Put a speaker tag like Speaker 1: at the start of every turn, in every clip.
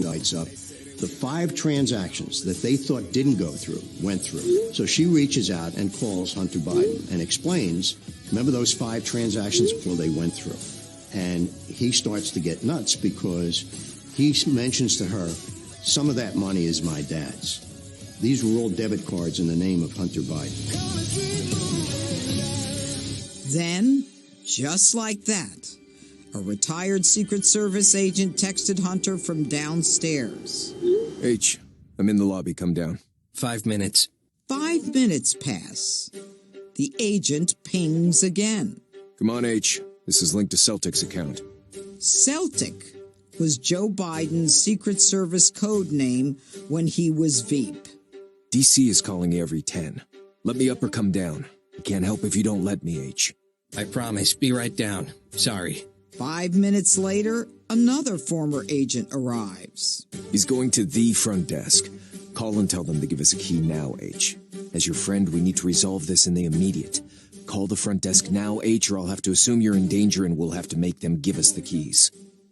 Speaker 1: writes up the 5 transactions that they thought didn't go through, went through. So she reaches out and calls Hunter Biden and explains, remember those 5 transactions? Well, they went through. And he starts to get nuts because he mentions to her, some of that money is my dad's. These were all debit cards in the name of Hunter Biden.
Speaker 2: Then, just like that, a retired Secret Service agent texted Hunter from downstairs.
Speaker 3: H, I'm in the lobby. Come down.
Speaker 4: 5 minutes.
Speaker 2: 5 minutes pass. The agent pings again.
Speaker 3: Come on, H. This is linked to Celtic's account.
Speaker 2: Celtic was Joe Biden's Secret Service code name when he was Veep.
Speaker 3: DC is calling you every 10. Let me up or come down. I can't help if you don't let me, H.
Speaker 4: I promise. Be right down. Sorry.
Speaker 2: 5 minutes later, another former agent arrives.
Speaker 3: He's going to the front desk. Call and tell them to give us a key now, H. As your friend, we need to resolve this in the immediate. Call the front desk now, H, or I'll have to assume you're in danger and we'll have to make them give us the keys.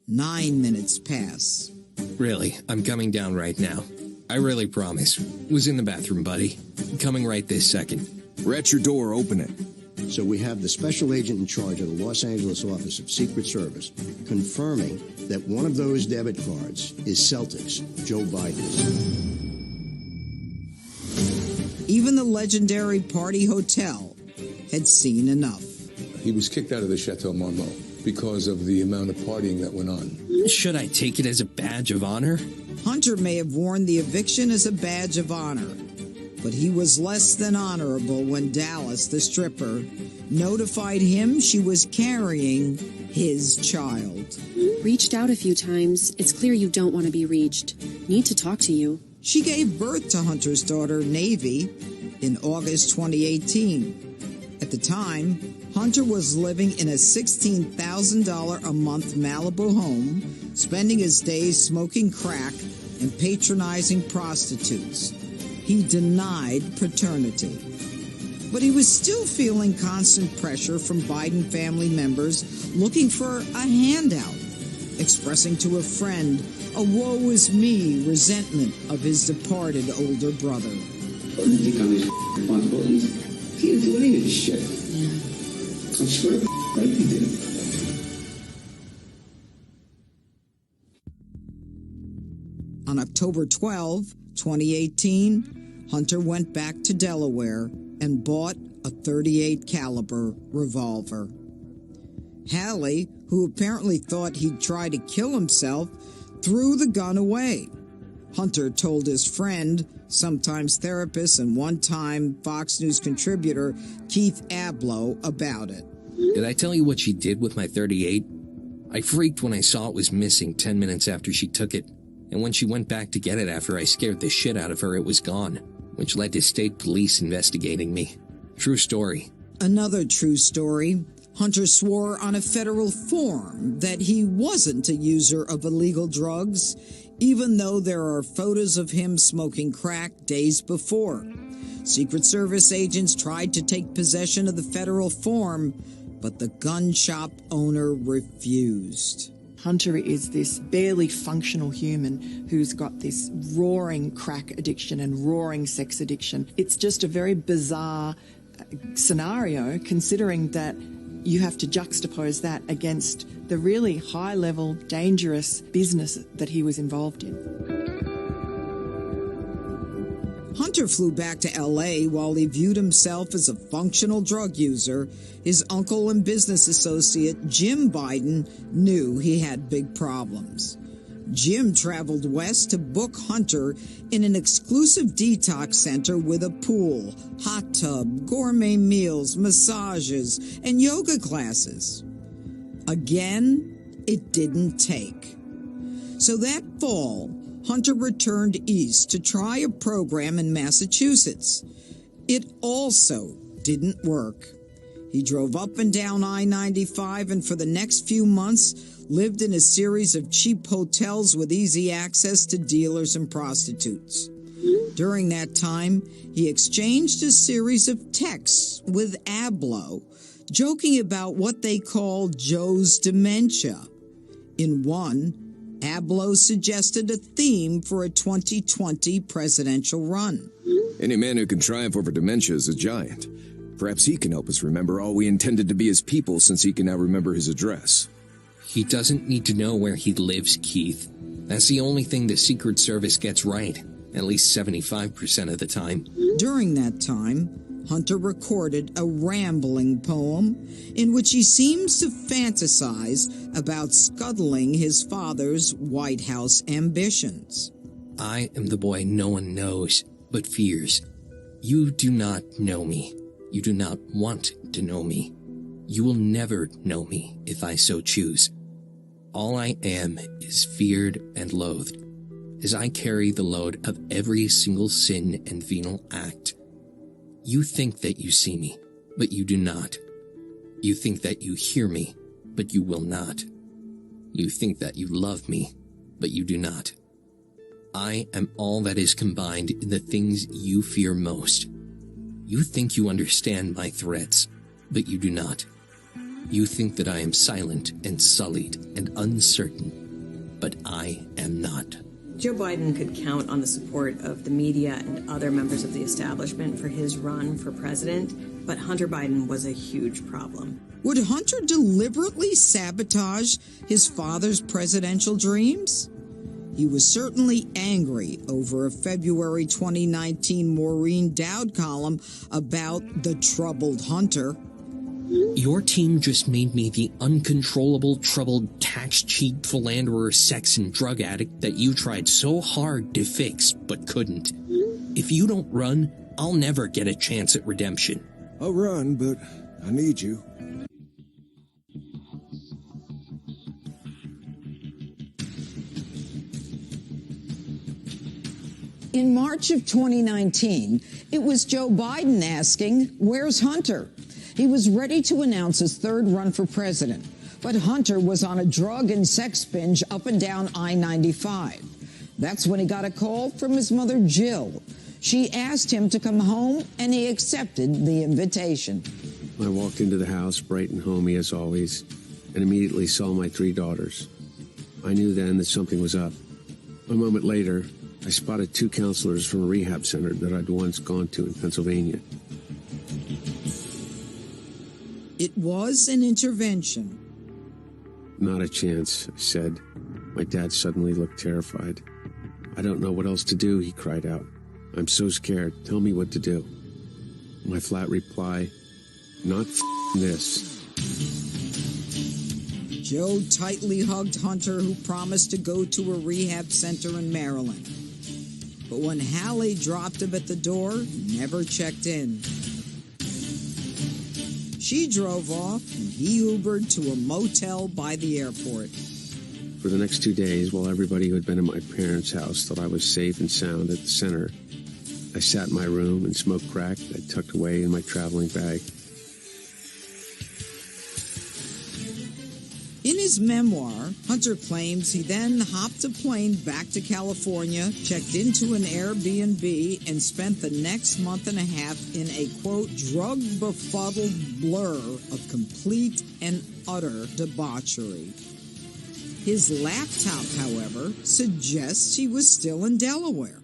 Speaker 2: 9 minutes pass.
Speaker 4: Really, I'm coming down right now. I really promise. Was in the bathroom, buddy. Coming right this second.
Speaker 3: We're at your door. Open it.
Speaker 1: So we have the special agent in charge of the Los Angeles Office of Secret Service confirming that one of those debit cards is Celtic's, Joe Biden's.
Speaker 2: Even the legendary Party Hotel had seen enough.
Speaker 5: He was kicked out of the Chateau Marmont because of the amount of partying that went on.
Speaker 4: Should I take it as a badge of honor?
Speaker 2: Hunter may have worn the eviction as a badge of honor, but he was less than honorable when Dallas, the stripper, notified him she was carrying his child.
Speaker 6: Reached out a few times. It's clear you don't want to be reached. Need to talk to you.
Speaker 2: She gave birth to Hunter's daughter, Navy, in August 2018. At the time, Hunter was living in a $16,000 a month Malibu home, spending his days smoking crack and patronizing prostitutes. He denied paternity. But he was still feeling constant pressure from Biden family members looking for a handout, expressing to a friend a woe-is-me resentment of his departed older brother.
Speaker 7: He didn't do any of this shit. I swear to God, he didn't.
Speaker 2: On October 12, 2018, Hunter went back to Delaware and bought a .38 caliber revolver. Hallie, who apparently thought he'd try to kill himself, threw the gun away. Hunter told his friend, sometimes therapist and one-time Fox News contributor Keith Abloh, about it.
Speaker 4: Did I tell you what she did with my .38? I freaked when I saw it was missing 10 minutes after she took it. And when she went back to get it after I scared the shit out of her, it was gone, which led to state police investigating me. True story.
Speaker 2: Another true story. Hunter swore on a federal form that he wasn't a user of illegal drugs, even though there are photos of him smoking crack days before. Secret Service agents tried to take possession of the federal form, but the gun shop owner refused.
Speaker 8: Hunter is this barely functional human who's got this roaring crack addiction and roaring sex addiction. It's just a very bizarre scenario, considering that you have to juxtapose that against the really high-level, dangerous business that he was involved in.
Speaker 2: Hunter flew back to L.A. while he viewed himself as a functional drug user. His uncle and business associate, Jim Biden, knew he had big problems. Jim traveled west to book Hunter in an exclusive detox center with a pool, hot tub, gourmet meals, massages, and yoga classes. Again, it didn't take. So that fall, Hunter returned east to try a program in Massachusetts. It also didn't work. He drove up and down I-95 and for the next few months lived in a series of cheap hotels with easy access to dealers and prostitutes. During that time, he exchanged a series of texts with Abloh, joking about what they called Joe's dementia. In one, Abloh suggested a theme for a 2020 presidential run.
Speaker 3: Any man who can triumph over dementia is a giant. Perhaps he can help us remember all we intended to be as people, since he can now remember his address.
Speaker 4: He doesn't need to know where he lives, Keith. That's the only thing the Secret Service gets right, at least 75% of the time.
Speaker 2: During that time, Hunter recorded a rambling poem in which he seems to fantasize about scuttling his father's White House ambitions.
Speaker 4: I am the boy no one knows, but fears. You do not know me. You do not want to know me. You will never know me if I so choose. All I am is feared and loathed, as I carry the load of every single sin and venal act. You think that you see me, but you do not. You think that you hear me, but you will not. You think that you love me, but you do not. I am all that is combined in the things you fear most. You think you understand my threats, but you do not. You think that I am silent and sullied and uncertain, but I am not.
Speaker 9: Joe Biden could count on the support of the media and other members of the establishment for his run for president, but Hunter Biden was a huge problem.
Speaker 2: Would Hunter deliberately sabotage his father's presidential dreams? He was certainly angry over a February 2019 Maureen Dowd column about the troubled Hunter.
Speaker 4: Your team just made me the uncontrollable, troubled, tax cheat, philanderer, sex and drug addict that you tried so hard to fix but couldn't. If you don't run, I'll never get a chance at redemption.
Speaker 3: I'll run, but I need you.
Speaker 2: In March of 2019, it was Joe Biden asking, "Where's Hunter?" He was ready to announce his third run for president, but Hunter was on a drug and sex binge up and down I-95. That's when he got a call from his mother, Jill. She asked him to come home, and he accepted the invitation.
Speaker 10: I walked into the house, bright and homey as always, and immediately saw my 3 daughters. I knew then that something was up. A moment later, I spotted 2 counselors from a rehab center that I'd once gone to in Pennsylvania.
Speaker 2: It was an intervention.
Speaker 10: Not a chance, I said. My dad suddenly looked terrified. I don't know what else to do, he cried out. I'm so scared. Tell me what to do. My flat reply, not this.
Speaker 2: Joe tightly hugged Hunter, who promised to go to a rehab center in Maryland. But when Hallie dropped him at the door, he never checked in. She drove off, and he Ubered to a motel by the airport.
Speaker 10: For the next 2 days, while everybody who had been at my parents' house thought I was safe and sound at the center, I sat in my room and smoked crack that I tucked away in my traveling bag.
Speaker 2: In his memoir, Hunter claims he then hopped a plane back to California, checked into an Airbnb, and spent the next month and a half in a, quote, drug-befuddled blur of complete and utter debauchery. His laptop, however, suggests he was still in Delaware.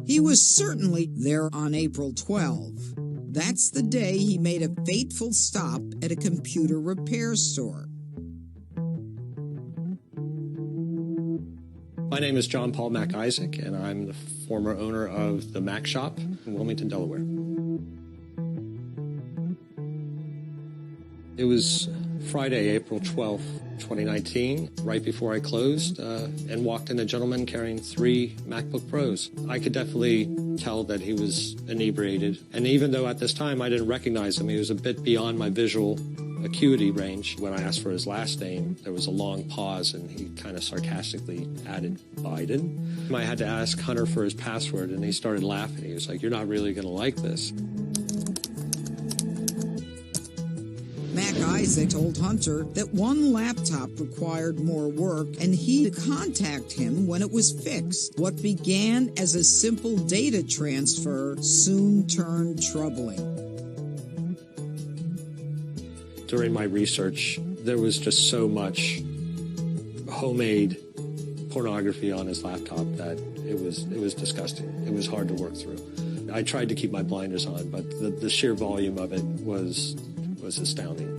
Speaker 2: He was certainly there on April 12. That's the day he made a fateful stop at a computer repair store.
Speaker 11: My name is John Paul Mac Isaac, and I'm the former owner of the Mac Shop in Wilmington, Delaware. It was Friday, April 12th, 2019, right before I closed, and walked in a gentleman carrying 3 MacBook Pros. I could definitely tell that he was inebriated, and even though at this time I didn't recognize him, he was a bit beyond my visual acuity range. When I asked for his last name, there was a long pause, and he kind of sarcastically added Biden. I had to ask Hunter for his password, and he started laughing. He was like, "You're not really going to like this."
Speaker 2: Mac Isaac told Hunter that one laptop required more work and he'd contact him when it was fixed. What began as a simple data transfer soon turned troubling.
Speaker 11: During my research, there was just so much homemade pornography on his laptop that it was disgusting. It was hard to work through. I tried to keep my blinders on, but the sheer volume of it was astounding.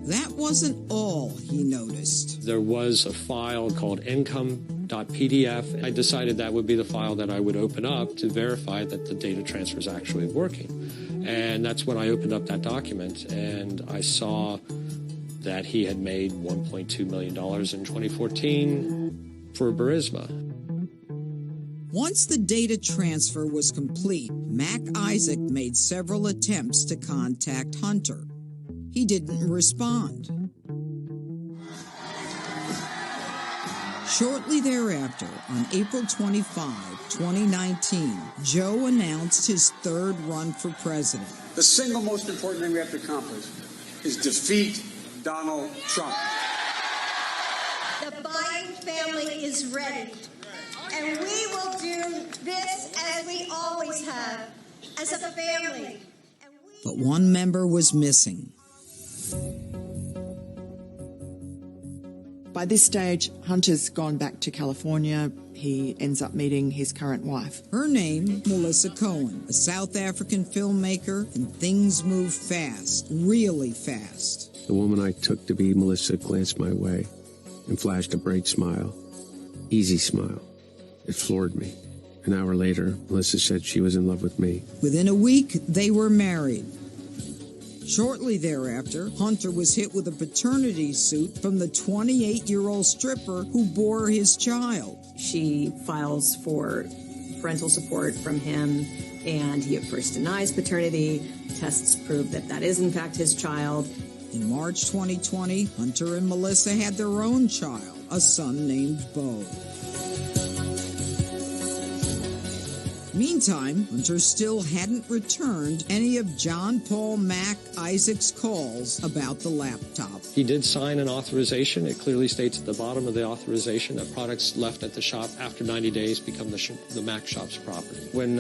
Speaker 2: That wasn't all he noticed.
Speaker 11: There was a file called income.pdf. I decided that would be the file that I would open up to verify that the data transfer is actually working. And that's when I opened up that document, and I saw that he had made $1.2 million in 2014 for Burisma.
Speaker 2: Once the data transfer was complete, Mac Isaac made several attempts to contact Hunter. He didn't respond. Shortly thereafter, on April 25, 2019, Joe announced his third run for president.
Speaker 12: The single most important thing we have to accomplish is defeat Donald Trump.
Speaker 13: The Biden family is ready, and we will do this as we always have, as a family.
Speaker 2: But one member was missing.
Speaker 8: By this stage, Hunter's gone back to California. He ends up meeting his current wife.
Speaker 2: Her name, Melissa Cohen, a South African filmmaker, and things move fast, really fast.
Speaker 10: The woman I took to be Melissa glanced my way and flashed a bright smile. Easy smile. It floored me. An hour later, Melissa said she was in love with me.
Speaker 2: Within a week, they were married. Shortly thereafter, Hunter was hit with a paternity suit from the 28-year-old stripper who bore his child.
Speaker 9: She files for parental support from him, and he at first denies paternity. Tests prove that that is in fact his child.
Speaker 2: In March 2020, Hunter and Melissa had their own child, a son named Beau. Meantime, Hunter still hadn't returned any of John Paul Mac Isaac's calls about the laptop.
Speaker 11: He did sign an authorization. It clearly states at the bottom of the authorization that products left at the shop after 90 days become the Mac shop's property. When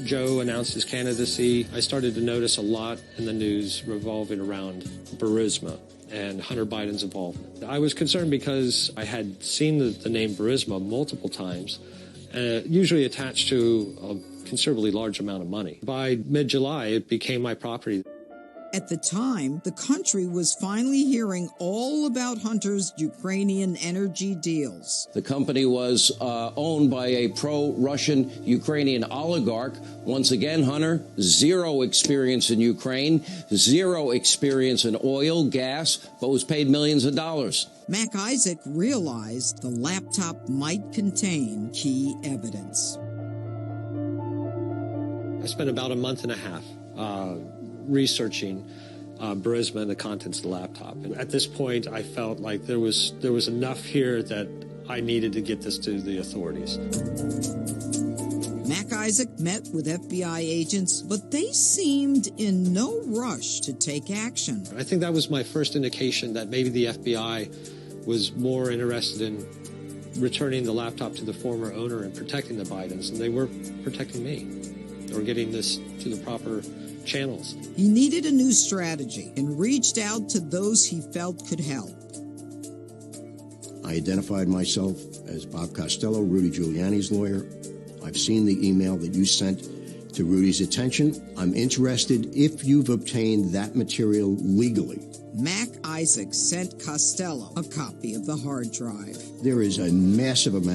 Speaker 11: Joe announced his candidacy, I started to notice a lot in the news revolving around Burisma and Hunter Biden's involvement. I was concerned because I had seen the name Burisma multiple times, usually attached to a considerably large amount of money. By mid-July, it became my property.
Speaker 2: At the time, the country was finally hearing all about Hunter's Ukrainian energy deals.
Speaker 14: The company was owned by a pro-Russian Ukrainian oligarch. Once again, Hunter, zero experience in Ukraine, zero experience in oil, gas, but was paid millions of dollars.
Speaker 2: Mac Isaac realized the laptop might contain key evidence.
Speaker 11: I spent about a month and a half researching Burisma and the contents of the laptop. And at this point, I felt like there was enough here that I needed to get this to the authorities.
Speaker 2: Mac Isaac met with FBI agents, but they seemed in no rush to take action.
Speaker 11: I think that was my first indication that maybe the FBI was more interested in returning the laptop to the former owner and protecting the Bidens, and they were protecting me, or getting this to the proper channels.
Speaker 2: He needed a new strategy and reached out to those he felt could help.
Speaker 1: I identified myself as Bob Costello, Rudy Giuliani's lawyer. I've seen the email that you sent to Rudy's attention. I'm interested if you've obtained that material legally.
Speaker 2: Mac Isaac sent Costello a copy of the hard drive.
Speaker 1: There is a massive amount